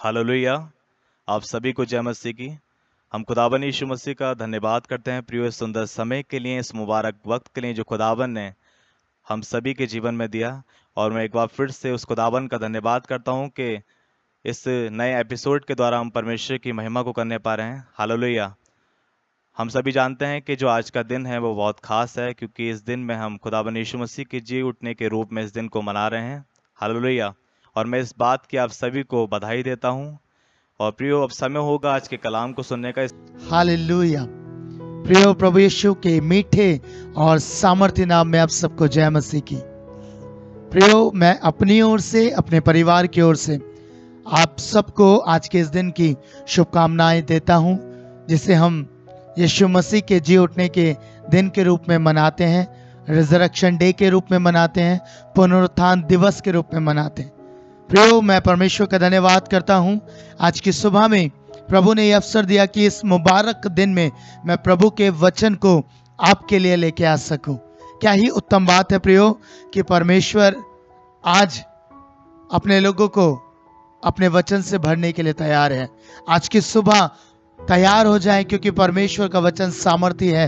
Hallelujah. आप सभी को जय मसीह की। हम खुदावन यीशु मसीह का धन्यवाद करते हैं प्रियो, इस सुंदर समय के लिए, इस मुबारक वक्त के लिए जो खुदावन ने हम सभी के जीवन में दिया। और मैं एक बार फिर से उस खुदावन का धन्यवाद करता हूं कि इस नए एपिसोड के द्वारा हम परमेश्वर की महिमा को करने पा रहे हैं। हालेलुया। हम सभी जानते हैं कि जो आज का दिन है वो बहुत खास है, क्योंकि इस दिन में हम खुदावन यीशु मसीह के जी उठने के रूप में इस दिन को मना रहे हैं। हालेलुया। और मैं इस बात की आप सभी को बधाई देता हूं। और प्रियो, अब समय होगा आज के कलाम को सुनने का। हालेलुया। प्रियो, प्रभु यीशु के मीठे और सामर्थ्य नाम में आप सबको जय मसीह की। प्रियो, मैं अपनी ओर से, अपने परिवार की ओर से आप सबको आज के इस दिन की शुभकामनाएं देता हूं, जिसे हम यीशु मसीह के जी उठने के दिन के रूप में मनाते हैं, रिजरेक्शन डे के रूप में मनाते हैं, पुनरुत्थान दिवस के रूप में मनाते हैं। प्रियो, मैं परमेश्वर का धन्यवाद करता हूं। आज की सुबह में प्रभु ने यह अवसर दिया कि इस मुबारक दिन में मैं प्रभु के वचन को आपके लिए लेके आ सकूं। क्या ही उत्तम बात है प्रियो कि परमेश्वर आज अपने लोगों को अपने वचन से भरने के लिए तैयार है। आज की सुबह तैयार हो जाए, क्योंकि परमेश्वर का वचन सामर्थी है।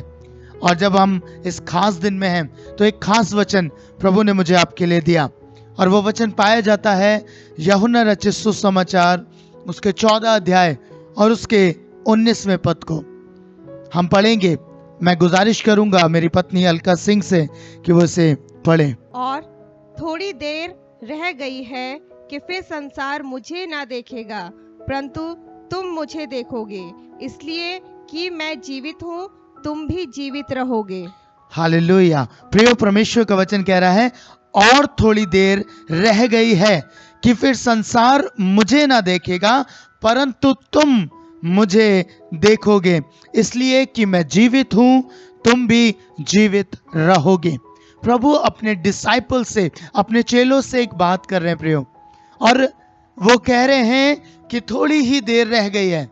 और जब हम इस खास दिन में हैं तो एक खास वचन प्रभु ने मुझे आपके लिए दिया, और वो वचन पाया जाता है यूहन्ना रचित सुसमाचार उसके 14 अध्याय और उसके 19वें पद को हम पढ़ेंगे। मैं गुजारिश करूंगा मेरी पत्नी अलका सिंह से कि वो इसे पढ़े। और थोड़ी देर रह गई है कि फिर संसार मुझे ना देखेगा, परंतु तुम मुझे देखोगे, इसलिए कि मैं जीवित हूँ, तुम भी जीवित रहोगे। हालेलुया। प्रिय, परमेश्वर का वचन कह रहा है और थोड़ी देर रह गई है कि फिर संसार मुझे ना देखेगा, परंतु तुम मुझे देखोगे, इसलिए कि मैं जीवित हूं, तुम भी जीवित रहोगे। प्रभु अपने डिसाइपल से, अपने चेलों से एक बात कर रहे हैं प्रियो, और वो कह रहे हैं कि थोड़ी ही देर रह गई है,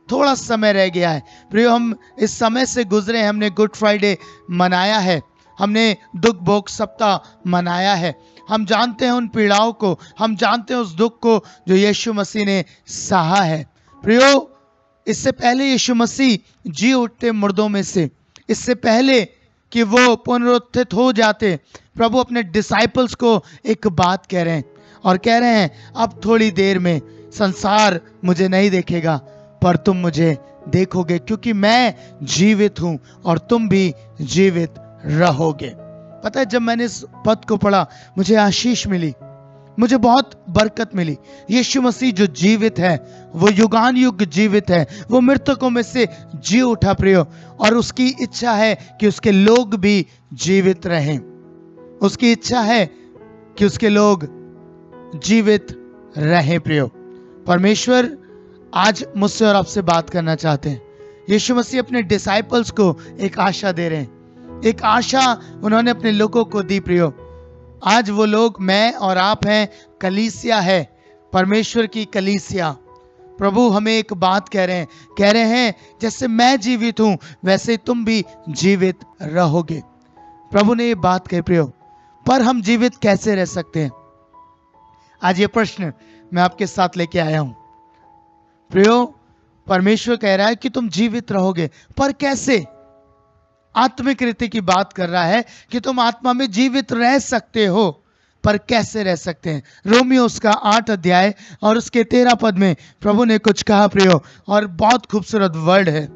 थोड़ा समय रह गया है। प्रियो, हम इस समय से गुजरे, हमने गुड फ्राइडे मनाया है, हमने दुख भोग सप्ताह मनाया है। हम जानते हैं उन पीड़ाओं को, हम जानते हैं उस दुख को जो यीशु मसीह ने सहा है। प्रियो, इससे पहले यीशु मसीह जी उठते मुर्दों में से, इससे पहले कि वो पुनरुत्थित हो जाते, प्रभु अपने डिसाइपल्स को एक बात कह रहे हैं, और कह रहे हैं अब थोड़ी देर में संसार मुझे नहीं देखेगा, पर तुम मुझे देखोगे, क्योंकि मैं जीवित हूं और तुम भी जीवित रहोगे। पता है, जब मैंने इस पद को पढ़ा मुझे आशीष मिली, मुझे बहुत बरकत मिली। यीशु मसीह जो जीवित है, वो युगान युग जीवित है, वो मृतकों में से जी उठा प्रियो, और उसकी इच्छा है कि उसके लोग भी जीवित रहें। उसकी इच्छा है कि उसके लोग जीवित रहें प्रियो। परमेश्वर आज मुझसे और आपसे बात करना चाहते हैं। यीशु मसीह अपने डिसाइपल्स को एक आशा दे रहे हैं, एक आशा उन्होंने अपने लोगों को दी प्रियो। आज वो लोग मैं और आप हैं, कलीसिया है, परमेश्वर की कलीसिया। प्रभु हमें एक बात कह रहे हैं जैसे मैं जीवित हूं वैसे तुम भी जीवित रहोगे। प्रभु ने ये बात कही प्रियो, पर हम जीवित कैसे रह सकते हैं? आज ये प्रश्न मैं आपके साथ लेके आया हूं प्रियो। परमेश्वर कह रहा है कि तुम जीवित रहोगे, पर कैसे? आत्मिक रीति की बात कर रहा है कि तुम आत्मा में जीवित रह सकते हो, पर कैसे रह सकते हैं? रोमियो उसका 8 अध्याय और उसके 13 पद में प्रभु ने कुछ कहा प्रियो, और बहुत खूबसूरत वर्ड है,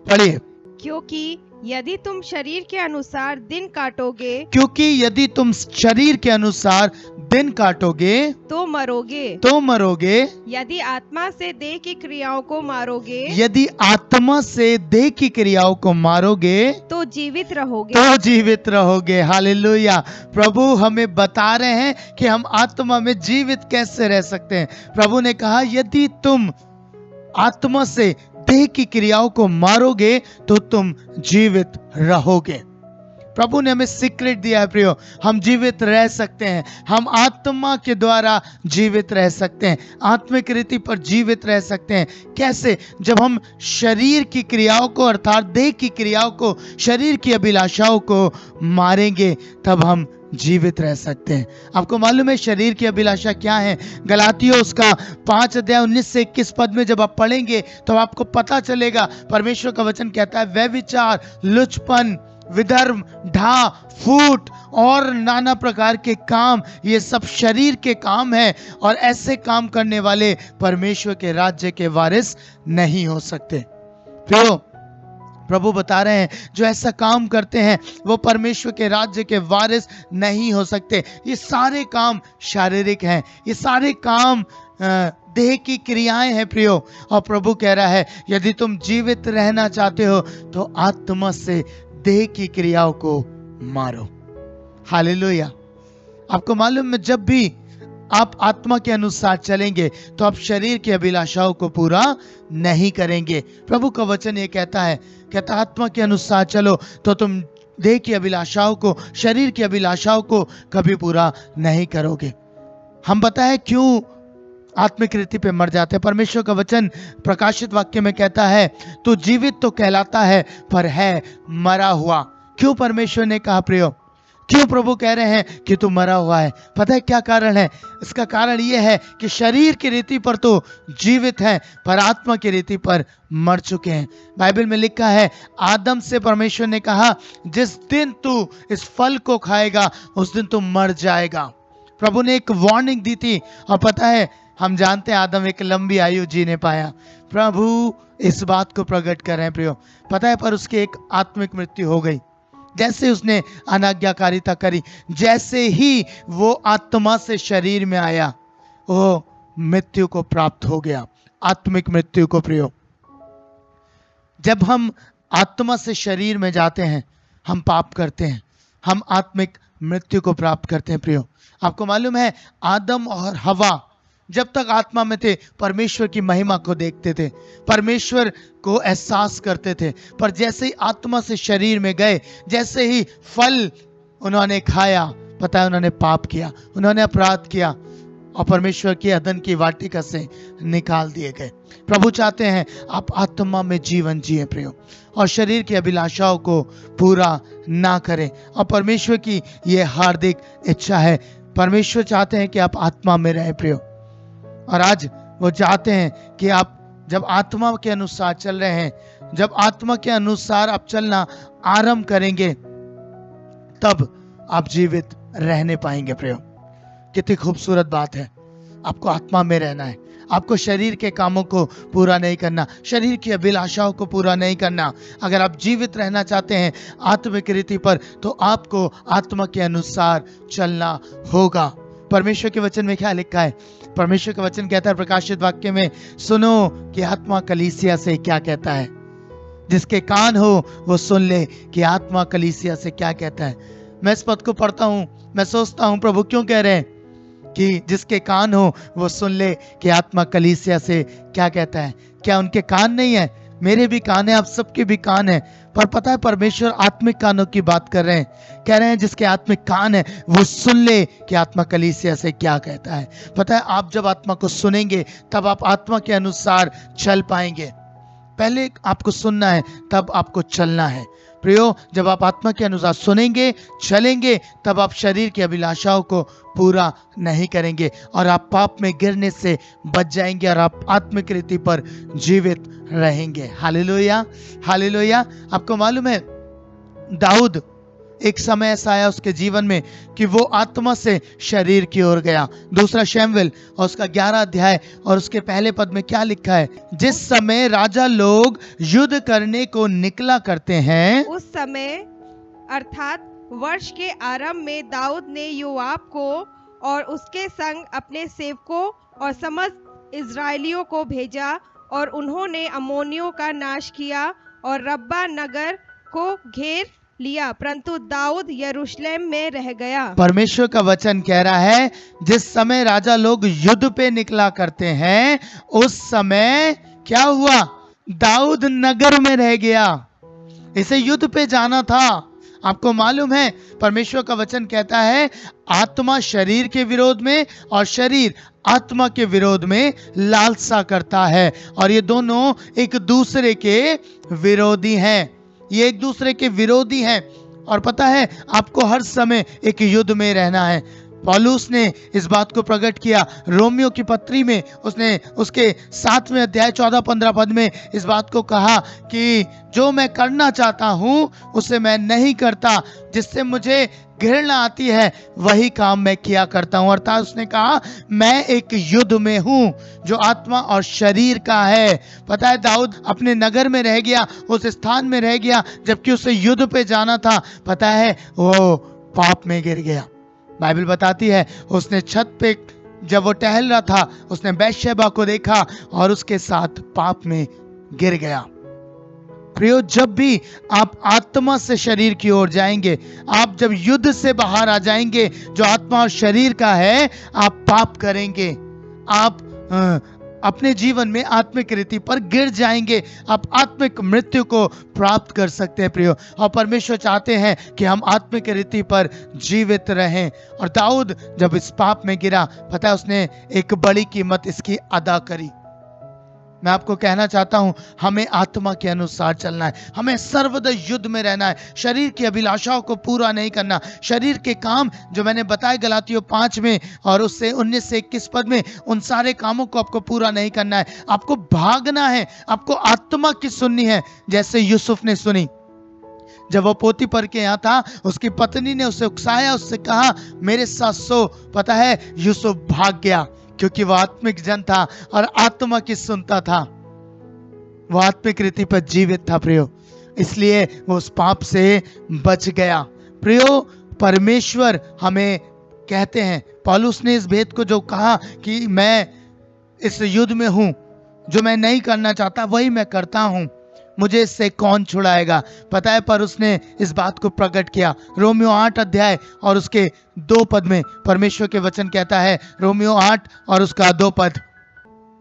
पढ़िए। क्योंकि यदि तुम शरीर के अनुसार दिन काटोगे, क्योंकि यदि तुम शरीर के अनुसार दिन काटोगे तो मरोगे, यदि आत्मा से देह की क्रियाओं को मारोगे, यदि आत्मा से देह की क्रियाओं को मारोगे तो जीवित रहोगे। हालेलुया। प्रभु हमें बता रहे हैं कि हम आत्मा में जीवित कैसे रह सकते हैं। प्रभु ने कहा यदि तुम आत्मा से देह की क्रियाओं को मारोगे तो तुम जीवित रहोगे। प्रभु ने हमें सीक्रेट दिया है प्रियो, हम जीवित रह सकते हैं, हम आत्मा के द्वारा जीवित रह सकते हैं, आत्मिक रीति पर जीवित रह सकते हैं। कैसे? जब हम शरीर की क्रियाओं को अर्थात देह की क्रियाओं को, शरीर की अभिलाषाओं को मारेंगे, तब हम जीवित रह सकते हैं। आपको मालूम है शरीर की अभिलाषा क्या है? गलातियों उसका 5 अध्याय 19 से 21 पद में जब आप पढ़ेंगे तो आपको पता चलेगा। परमेश्वर का वचन कहता है व्यभिचार, लुचपन, विधर्म, ढा, फूट और नाना प्रकार के काम, ये सब शरीर के काम हैं और ऐसे काम करने वाले परमेश्वर के राज्य के वारिस नहीं हो सकते। प्रभु बता रहे हैं जो ऐसा काम करते हैं वो परमेश्वर के राज्य के वारिस नहीं हो सकते। ये सारे काम शारीरिक हैं, ये सारे काम देह की क्रियाएं हैं प्रियो। और प्रभु कह रहा है यदि तुम जीवित रहना चाहते हो तो आत्मा से देह की क्रियाओं को मारो। हालेलुया। आपको मालूम है जब भी आप आत्मा के अनुसार चलेंगे तो आप शरीर की अभिलाषाओं को पूरा नहीं करेंगे। प्रभु का वचन ये कहता है, कहता आत्मा के अनुसार चलो तो तुम देह की अभिलाषाओं को, शरीर की अभिलाषाओं को कभी पूरा नहीं करोगे। हम बताएं क्यों आत्मिक रीति पे मर जाते हैं। परमेश्वर का वचन प्रकाशित वाक्य में कहता है तू जीवित तो कहलाता है पर है मरा हुआ। क्यों परमेश्वर ने कहा प्रियो, क्यों प्रभु कह रहे हैं कि तू मरा हुआ है? पता है क्या कारण है? इसका कारण यह है कि शरीर की रीति पर तो जीवित है पर आत्मा की रीति पर मर चुके हैं। बाइबल में लिखा है आदम से परमेश्वर ने कहा जिस दिन तू इस फल को खाएगा उस दिन तू मर जाएगा। प्रभु ने एक वार्निंग दी थी। और पता है हम जानते हैं आदम एक लंबी आयु जीने पाया। प्रभु इस बात को प्रकट कर रहे हैं प्रियो। पता है पर उसकी एक आत्मिक मृत्यु हो गई। जैसे उसने अनाज्ञाकारिता करी, जैसे ही वो आत्मा से शरीर में आया वो मृत्यु को प्राप्त हो गया, आत्मिक मृत्यु को प्रियो। जब हम आत्मा से शरीर में जाते हैं हम पाप करते हैं, हम आत्मिक मृत्यु को प्राप्त करते हैं प्रियो। आपको मालूम है आदम और हवा जब तक आत्मा में थे परमेश्वर की महिमा को देखते थे, परमेश्वर को एहसास करते थे, पर जैसे ही आत्मा से शरीर में गए, जैसे ही फल उन्होंने खाया, पता है उन्होंने पाप किया, उन्होंने अपराध किया और परमेश्वर की अदन की वाटिका से निकाल दिए गए। प्रभु चाहते हैं आप आत्मा में जीवन जिए प्रियो और शरीर की अभिलाषाओं को पूरा ना करें। और परमेश्वर की यह हार्दिक इच्छा है। परमेश्वर चाहते हैं कि आप आत्मा में रहें प्रियो। और आज वो चाहते हैं कि आप जब आत्मा के अनुसार चल रहे हैं, जब आत्मा के अनुसार आप चलना आरंभ करेंगे तब आप जीवित रहने पाएंगे प्रियो। कितनी खूबसूरत बात है। आपको आत्मा में रहना है, आपको शरीर के कामों को पूरा नहीं करना, शरीर की अभिलाषाओं को पूरा नहीं करना। अगर आप जीवित रहना चाहते हैं आत्मिक रीति पर तो आपको आत्मा के अनुसार चलना होगा। परमेश्वर के वचन में क्या लिखा है? परमेश्वर का वचन कहता है प्रकाशित वाक्य में, सुनो कि आत्मा कलीसिया से क्या कहता है। जिसके कान हो वो सुन ले कि आत्मा कलीसिया से क्या कहता है। मैं इस पद को पढ़ता हूं, मैं सोचता हूं प्रभु क्यों कह रहे हैं कि जिसके कान हो वो सुन ले कि आत्मा कलीसिया से क्या कहता है। क्या उनके कान नहीं है? मेरे भी कान है, आप सबके भी कान है। पर पता है परमेश्वर आत्मिक कानों की बात कर रहे हैं, कह रहे हैं जिसके आत्मिक कान है वो सुन ले कि आत्मा कलीसिया से क्या कहता है। पता है आप जब आत्मा को सुनेंगे तब आप आत्मा के अनुसार चल पाएंगे। पहले आपको सुनना है तब आपको चलना है प्रियो। जब आप आत्मा के अनुसार सुनेंगे चलेंगे तब आप शरीर की अभिलाषाओं को पूरा नहीं करेंगे और आप पाप में गिरने से बच जाएंगे और आप आत्मिक रीति पर जीवित रहेंगे। Hallelujah, hallelujah. आपको मालूम है दाऊद एक समय ऐसा आया उसके जीवन में कि वो आत्मा से शरीर की ओर गया। दूसरा शमूएल और उसका 11 अध्याय और उसके पहले पद में क्या लिखा है? जिस समय राजा लोग युद्ध करने को निकला करते हैं उस समय अर्थात वर्ष के आरंभ में दाऊद ने योआब को और उसके संग अपने सेवकों और समस्त इजरायलियों को भेजा और उन्होंने अम्मोनियों का नाश किया और रब्बा नगर को घेर लिया, परंतु दाऊद यरूशलेम में रह गया। परमेश्वर का वचन कह रहा है जिस समय राजा लोग युद्ध पे निकला करते हैं उस समय क्या हुआ? दाऊद नगर में रह गया। इसे युद्ध पे जाना था, आपको मालूम है परमेश्वर का वचन कहता है आत्मा शरीर के विरोध में और शरीर आत्मा के विरोध में लालसा करता है, और ये दोनों एक दूसरे के विरोधी हैं। ये एक दूसरे के विरोधी हैं, और पता है आपको हर समय एक युद्ध में रहना है। पौलुस ने इस बात को प्रकट किया रोमियो की पत्री में। उसने उसके 7वें अध्याय 14-15 पद में इस बात को कहा कि जो मैं करना चाहता हूं उसे मैं नहीं करता, जिससे मुझे घृणा आती है वही काम मैं किया करता हूं। अर्थात उसने कहा मैं एक युद्ध में हूं जो आत्मा और शरीर का है। पता है दाऊद अपने नगर में रह गया, उस स्थान में रह गया जबकि उसे युद्ध पे जाना था। पता है वो पाप में गिर गया। बाइबल बताती है उसने छत पे जब वो टहल रहा था उसने बैतशेबा को देखा और उसके साथ पाप में गिर गया। प्रियो, जब भी आप आत्मा से शरीर की ओर जाएंगे, आप जब युद्ध से बाहर आ जाएंगे जो आत्मा और शरीर का है, आप पाप करेंगे, आप अपने जीवन में आत्मिक रीति पर गिर जाएंगे, आप आत्मिक मृत्यु को प्राप्त कर सकते हैं प्रियो। और परमेश्वर चाहते हैं कि हम आत्मिक रीति पर जीवित रहें। और दाऊद जब इस पाप में गिरा, पता है उसने एक बड़ी कीमत इसकी अदा करी। मैं आपको कहना चाहता हूं हमें आत्मा के अनुसार चलना है, हमें सर्वदा युद्ध में रहना है, शरीर की अभिलाषाओं को पूरा नहीं करना। शरीर के काम जो मैंने बताए गलातियों 5 में और उससे 19 से 21 पद में, उन सारे कामों को आपको पूरा नहीं करना है। आपको भागना है, आपको आत्मा की सुननी है, जैसे यूसुफ ने सुनी। जब वो पोतीफर के यहाँ था उसकी पत्नी ने उसे उकसाया, उससे कहा मेरे साथ सो। पता है यूसुफ भाग गया क्योंकि वह आत्मिक जन था और आत्मा की सुनता था, वह आत्मिक रीति पर जीवित था प्रियो, इसलिए वो उस पाप से बच गया। प्रियो, परमेश्वर हमें कहते हैं, पौलुस ने इस भेद को जो कहा कि मैं इस युद्ध में हूं, जो मैं नहीं करना चाहता वही मैं करता हूं, मुझे इससे कौन छुड़ाएगा। पता है पर उसने इस बात को प्रकट किया। रोमियो 8 अध्याय और उसके 2 पद में परमेश्वर के वचन कहता है, रोमियो 8 और उसका 2 पद,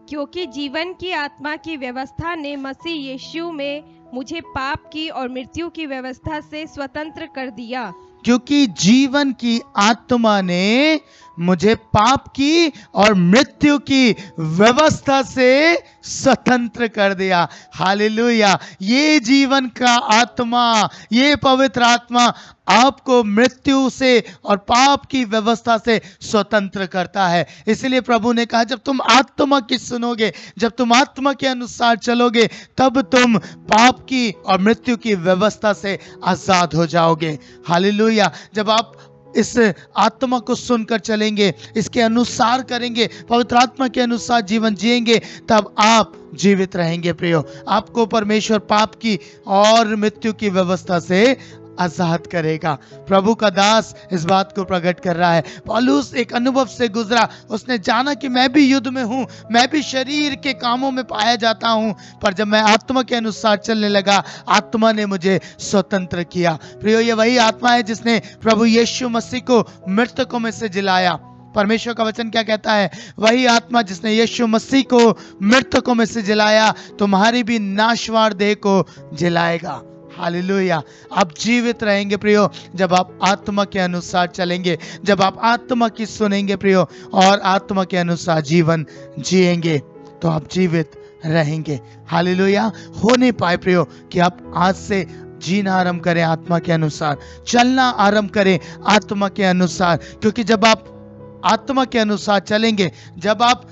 क्योंकि जीवन की आत्मा की व्यवस्था ने मसीह यीशु में मुझे पाप की और मृत्यु की व्यवस्था से स्वतंत्र कर दिया। क्योंकि जीवन की आत्मा ने मुझे पाप की और मृत्यु की व्यवस्था से स्वतंत्र कर दिया। हालेलुया। ये जीवन का आत्मा, ये पवित्र आत्मा आपको मृत्यु से और पाप की व्यवस्था से स्वतंत्र करता है। इसलिए प्रभु ने कहा जब तुम आत्मा की सुनोगे, जब तुम आत्मा के अनुसार चलोगे, तब तुम पाप की और मृत्यु की व्यवस्था से आजाद हो जाओगे। हालेलुया। जब आप इस आत्मा को सुनकर चलेंगे, इसके अनुसार करेंगे, पवित्र आत्मा के अनुसार जीवन जिएंगे, तब आप जीवित रहेंगे प्रियो। आपको परमेश्वर पाप की और मृत्यु की व्यवस्था से आजाद करेगा। प्रभु का दास इस बात को प्रकट कर रहा है। पौलुस एक अनुभव से गुजरा, उसने जाना कि मैं भी युद्ध में हूं, मैं भी शरीर के कामों में पाया जाता हूं, पर जब मैं आत्मा के अनुसार चलने लगा, आत्मा ने मुझे स्वतंत्र किया। प्रियो, ये वही आत्मा है जिसने प्रभु यीशु मसीह को मृतकों में से जिलाया। परमेश्वर का वचन क्या कहता है? वही आत्मा जिसने यीशु मसीह को मृतकों में से जिलाया, तुम्हारी भी नाशवान देह को जिलाएगा। हालेलुया। आप जीवित रहेंगे प्रियो जब आप आत्मा के अनुसार चलेंगे, जब आप आत्मा की सुनेंगे प्रियो और आत्मा के अनुसार जीवन जिएंगे, तो आप जीवित रहेंगे। हालेलुया। हो नहीं पाए प्रियो कि आप आज से जीना आरंभ करें आत्मा के अनुसार, चलना आरंभ करें आत्मा के अनुसार, क्योंकि जब आप आत्मा के अनुसार चलेंगे, जब आप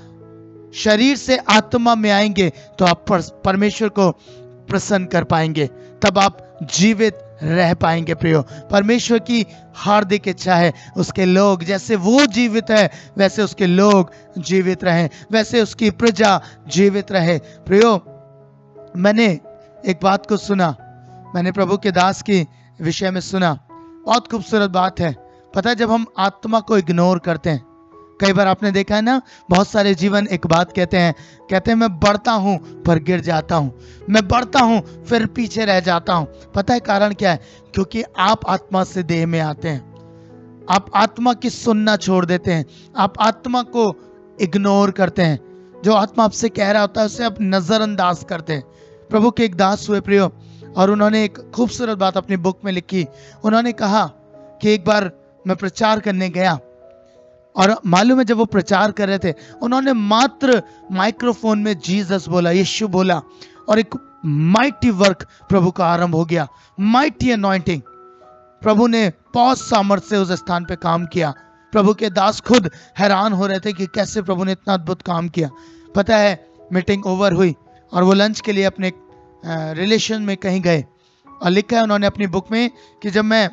शरीर से आत्मा में आएंगे, तो आप परमेश्वर को प्रसन्न कर पाएंगे, तब आप जीवित रह पाएंगे प्रियो। परमेश्वर की हार्दिक इच्छा है उसके लोग जैसे वो जीवित है वैसे उसके लोग जीवित रहें, वैसे उसकी प्रजा जीवित रहे। प्रियो, मैंने एक बात को सुना, मैंने प्रभु के दास के विषय में सुना, बहुत खूबसूरत बात है। पता है, जब हम आत्मा को इग्नोर करते हैं, कई बार आपने देखा है ना, बहुत सारे जीवन एक बात कहते हैं मैं बढ़ता हूं पर गिर जाता हूं, मैं बढ़ता हूं फिर पीछे रह जाता हूं। पता है कारण क्या है? क्योंकि आप आत्मा से देह में आते हैं, आप आत्मा की सुनना छोड़ देते हैं, आप आत्मा को इग्नोर करते हैं। जो आत्मा आपसे कह रहा होता है उसे आप नजरअंदाज करते हैं। प्रभु के एक दास हुए प्रियो, और उन्होंने एक खूबसूरत बात अपनी बुक में लिखी। उन्होंने कहा कि एक बार मैं प्रचार करने गया और मालूम है जब वो प्रचार कर रहे थे उन्होंने मात्र माइक्रोफोन में जीसस बोला, यीशु बोला, और एक माइटी वर्क प्रभु का आरंभ हो गया। माइटी अनॉइंटिंग, प्रभु ने बहुत सामर्थ्य से उस स्थान पे काम किया। प्रभु के दास खुद हैरान हो रहे थे कि कैसे प्रभु ने इतना अद्भुत काम किया। पता है, मीटिंग ओवर हुई और वो लंच के लिए अपने रिलेशन में कहीं गए, और लिखा है उन्होंने अपनी बुक में कि जब मैं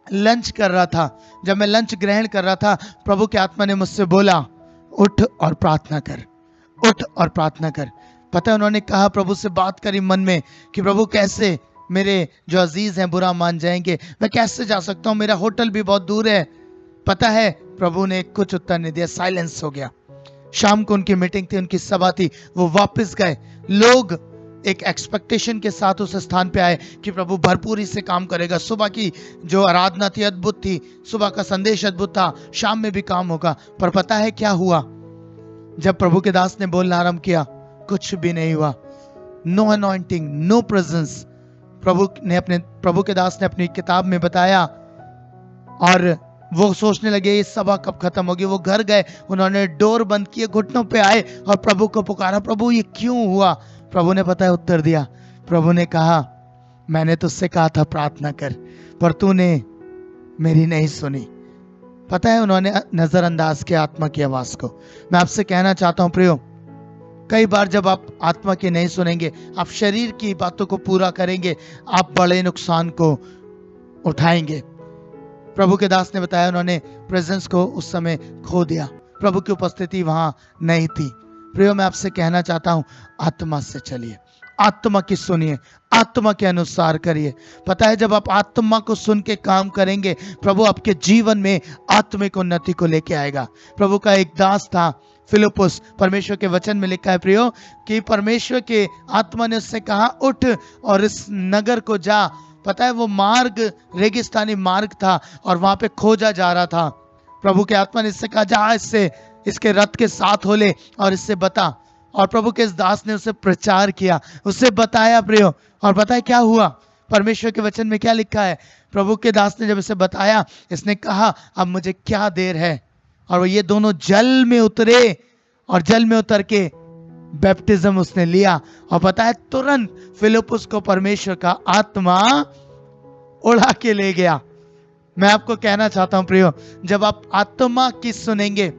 लंच कर रहा था, जब मैं लंच ग्रहण कर रहा था, प्रभु के आत्मा ने मुझसे बोला, उठ और प्रार्थना कर, उठ और प्रार्थना कर। पता है, उन्होंने कहा, प्रभु से बात करी मन में कि प्रभु कैसे मेरे जो अजीज हैं बुरा मान जाएंगे, मैं कैसे जा सकता हूँ, मेरा होटल भी बहुत दूर है। पता है, प्रभु ने कुछ उत्तर नहीं दिया, साइलेंस हो गया। शाम को उनकी मीटिंग थी, उनकी सभा थी, वो वापस गए। लोग एक एक्सपेक्टेशन के साथ उस स्थान पे आए कि प्रभु भरपूरी से काम करेगा। सुबह की जो आराधना थी अद्भुत थी, सुबह का संदेश अद्भुत था, शाम में भी काम होगा। पर पता है क्या हुआ? जब प्रभु के दास ने बोलना आरंभ किया, कुछ भी नहीं हुआ। No anointing, no presence. प्रभु के दास ने अपनी किताब में बताया, और वो सोचने लगे ये सभा कब खत्म होगी। वो घर गए, उन्होंने डोर बंद किए, घुटनों पे आए और प्रभु को पुकारा, प्रभु ये क्यों हुआ? प्रभु ने पता है उत्तर दिया। प्रभु ने कहा, मैंने तुझसे कहा था प्रार्थना कर, पर तूने मेरी नहीं सुनी। पता है, उन्होंने नजरअंदाज किया आत्मा की आवाज को। मैं आपसे कहना चाहता हूं प्रियो, कई बार जब आप आत्मा की नहीं सुनेंगे, आप शरीर की बातों को पूरा करेंगे, आप बड़े नुकसान को उठाएंगे। प्रभु के दास ने बताया, उन्होंने प्रेजेंस को उस समय खो दिया, प्रभु की उपस्थिति वहां नहीं थी। प्रियो, मैं आपसे कहना चाहता हूं, आत्मा से चलिए, आत्मा की सुनिए, आत्मा के अनुसार करिए। पता है, जब आप आत्मा को सुन के काम करेंगे, प्रभु आपके जीवन में आत्मिक उन्नति को लेके आएगा। प्रभु का एक दास था फिलिप्पुस, परमेश्वर के वचन में लिखा है प्रियो कि परमेश्वर के आत्मा ने उससे कहा, उठ और इस नगर को जा। पता है, वो मार्ग रेगिस्तानी मार्ग था और वहां पे खोजा जा रहा था। प्रभु के आत्मा ने इससे कहा, जा इसके रथ के साथ हो ले और इससे बता। और प्रभु के इस दास ने उसे प्रचार किया, उसे बताया प्रियो। और पता है क्या हुआ? परमेश्वर के वचन में क्या लिखा है? प्रभु के दास ने जब इसे बताया, इसने कहा, अब मुझे क्या देर है। और वो ये दोनों जल में उतरे और जल में उतर के बैप्टिज्म उसने लिया। और पता है, तुरंत फिलिप्पुस को परमेश्वर का आत्मा उड़ा के ले गया। मैं आपको कहना चाहता हूं प्रियो, जब आप आत्मा की सुनेंगे,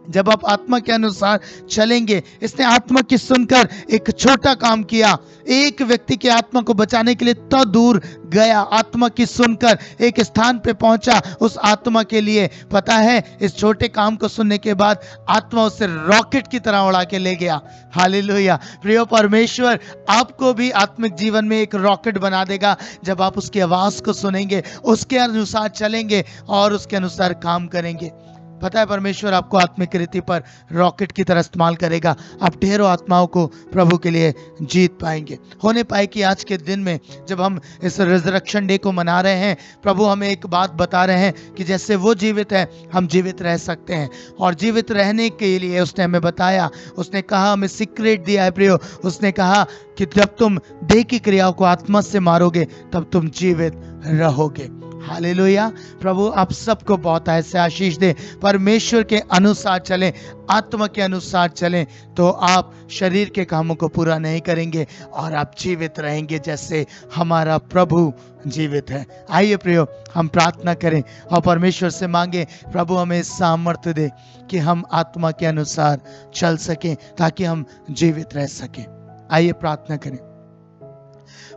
जब आप आत्मा के अनुसार चलेंगे। इसने आत्मा की सुनकर एक छोटा काम किया, एक व्यक्ति के आत्मा को बचाने के लिए तो दूर गया, आत्मा की सुनकर एक स्थान पे पहुंचा उस आत्मा के लिए। पता है, इस छोटे काम को सुनने के बाद आत्मा उसे रॉकेट की तरह उड़ा के ले गया। हालेलुया। प्रियो, परमेश्वर आपको भी आत्मिक जीवन में एक रॉकेट बना देगा जब आप उसकी आवाज को सुनेंगे, उसके अनुसार चलेंगे और उसके अनुसार काम करेंगे। पता है, परमेश्वर आपको आत्मिक रीति पर रॉकेट की तरह इस्तेमाल करेगा। आप ढेरों आत्माओं को प्रभु के लिए जीत पाएंगे। होने पाए कि आज के दिन में जब हम इस रिजरेक्शन डे को मना रहे हैं, प्रभु हमें एक बात बता रहे हैं कि जैसे वो जीवित है, हम जीवित रह सकते हैं। और जीवित रहने के लिए उसने हमें बताया, उसने कहा, हमें सीक्रेट दिया है प्रियो। उसने कहा कि जब तुम देह की क्रियाओं को आत्मा से मारोगे, तब तुम जीवित रहोगे। हालेलुया। प्रभु आप सबको बहुत ऐसे आशीष दे। परमेश्वर के अनुसार चलें, आत्मा के अनुसार चलें, तो आप शरीर के कामों को पूरा नहीं करेंगे और आप जीवित रहेंगे जैसे हमारा प्रभु जीवित है। आइए प्रियो, हम प्रार्थना करें और परमेश्वर से मांगे, प्रभु हमें सामर्थ्य दे कि हम आत्मा के अनुसार चल सकें, ताकि हम जीवित रह सकें। आइए प्रार्थना करें।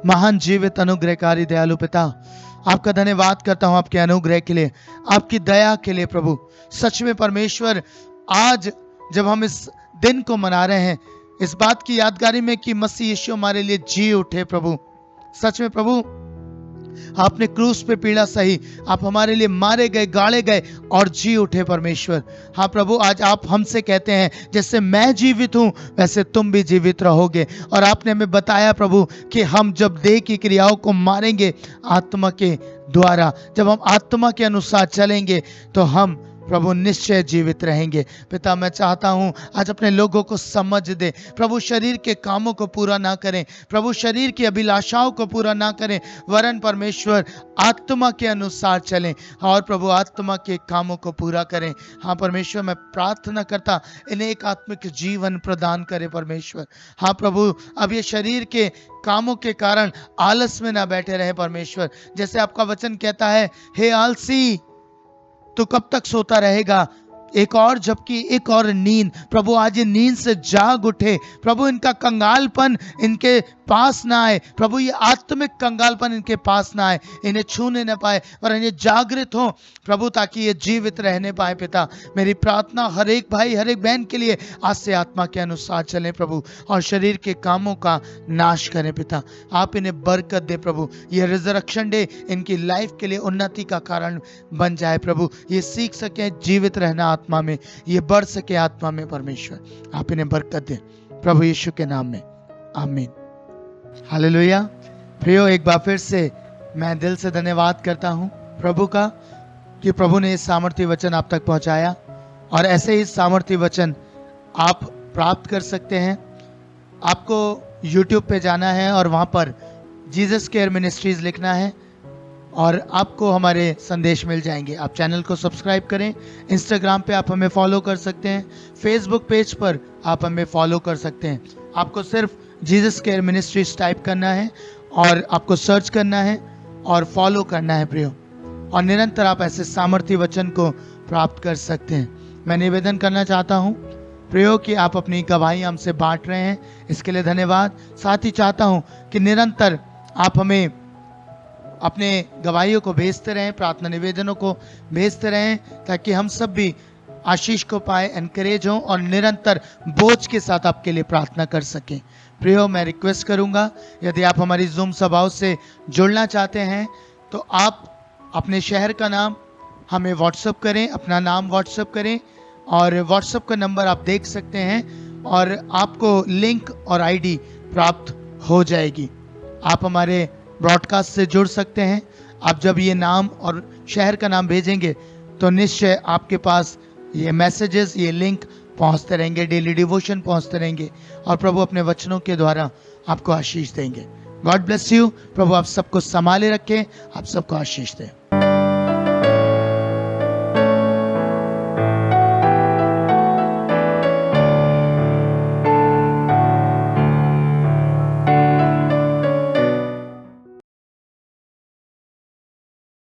महान जीवित अनुग्रहकारी दयालु पिता, आपका धन्यवाद करता हूं आपके अनुग्रह के लिए, आपकी दया के लिए। प्रभु सच में परमेश्वर, आज जब हम इस दिन को मना रहे हैं, इस बात की यादगारी में कि मसीह यीशु हमारे लिए जी उठे। प्रभु सच में प्रभु, आपने क्रूस पे पीड़ा सही, आप हमारे लिए मारे गए, गाड़े गए और जी उठे परमेश्वर। हाँ प्रभु, आज आप हमसे कहते हैं, जैसे मैं जीवित हूं वैसे तुम भी जीवित रहोगे। और आपने हमें बताया प्रभु कि हम जब देह की क्रियाओं को मारेंगे आत्मा के द्वारा, जब हम आत्मा के अनुसार चलेंगे, तो हम प्रभु निश्चय जीवित रहेंगे। पिता मैं चाहता हूँ आज अपने लोगों को समझ दे प्रभु, शरीर के कामों को पूरा ना करें प्रभु, शरीर की अभिलाषाओं को पूरा ना करें, वरन परमेश्वर आत्मा के अनुसार चलें और प्रभु आत्मा के कामों को पूरा करें। हाँ परमेश्वर, मैं प्रार्थना करता इन्हें एक आत्मिक जीवन प्रदान करे परमेश्वर। हाँ प्रभु, अब ये शरीर के कामों के कारण आलस में ना बैठे रहे परमेश्वर। जैसे आपका वचन कहता है, हे आलसी तो कब तक सोता रहेगा, एक और झपकी एक और नींद। प्रभु आज ये नींद से जाग उठे प्रभु, इनका कंगालपन इनके पास ना आए प्रभु, ये आत्मिक कंगालपन इनके पास ना आए, इन्हें छूने न पाए, पर इन्हें जागृत हो प्रभु, ताकि ये जीवित रहने पाए। पिता मेरी प्रार्थना हर एक भाई हर एक बहन के लिए, आज से आत्मा के अनुसार चलें प्रभु और शरीर के कामों का नाश करें। पिता आप इन्हें बरकत दे प्रभु, ये रिजरेक्शन डे इनकी लाइफ के लिए उन्नति का कारण बन जाए प्रभु, ये सीख सके जीवित रहना आत्मा में, ये बढ़ सके आत्मा में परमेश्वर। आप इन्हें बरकत दें प्रभु यीशु के नाम में, आमीन। हालेलुया। प्रियो, एक बार फिर से मैं दिल से धन्यवाद करता हूं प्रभु का कि प्रभु ने इस सामर्थ्य वचन आप तक पहुंचाया, और ऐसे ही सामर्थ्य वचन आप प्राप्त कर सकते हैं। आपको YouTube पे जाना है और वहां पर जीसस केयर मिनिस्ट्रीज लिखना है और आपको हमारे संदेश मिल जाएंगे। आप चैनल को सब्सक्राइब करें, इंस्टाग्राम पे आप हमें फॉलो कर सकते हैं, फेसबुक पेज पर आप हमें फॉलो कर सकते हैं। आपको सिर्फ जीसस केयर मिनिस्ट्रीज टाइप करना है और आपको सर्च करना है और फॉलो करना है प्रियो, और निरंतर आप ऐसे सामर्थ्य वचन को प्राप्त कर सकते हैं। मैं निवेदन करना चाहता हूँ प्रियो कि आप अपनी गवाही हमसे बांट रहे हैं, इसके लिए धन्यवाद। साथ ही चाहता हूँ कि निरंतर आप हमें अपने गवाहियों को भेजते रहें, प्रार्थना निवेदनों को भेजते रहें, ताकि हम सब भी आशीष को पाए, एनकरेज हों और निरंतर बोझ के साथ आपके लिए प्रार्थना कर सकें। प्रियो, मैं रिक्वेस्ट करूंगा, यदि आप हमारी जूम सभाओं से जुड़ना चाहते हैं तो आप अपने शहर का नाम हमें व्हाट्सएप करें, अपना नाम व्हाट्सएप करें, और व्हाट्सएप का नंबर आप देख सकते हैं और आपको लिंक और आईडी प्राप्त हो जाएगी। आप हमारे ब्रॉडकास्ट से जुड़ सकते हैं। आप जब ये नाम और शहर का नाम भेजेंगे तो निश्चय आपके पास ये मैसेजेस, ये लिंक पहुंचते रहेंगे, डेली डिवोशन पहुंचते रहेंगे और प्रभु अपने वचनों के द्वारा आपको आशीष देंगे। God bless you. प्रभु आप सबको संभाले रखें, आप सबको आशीष दें।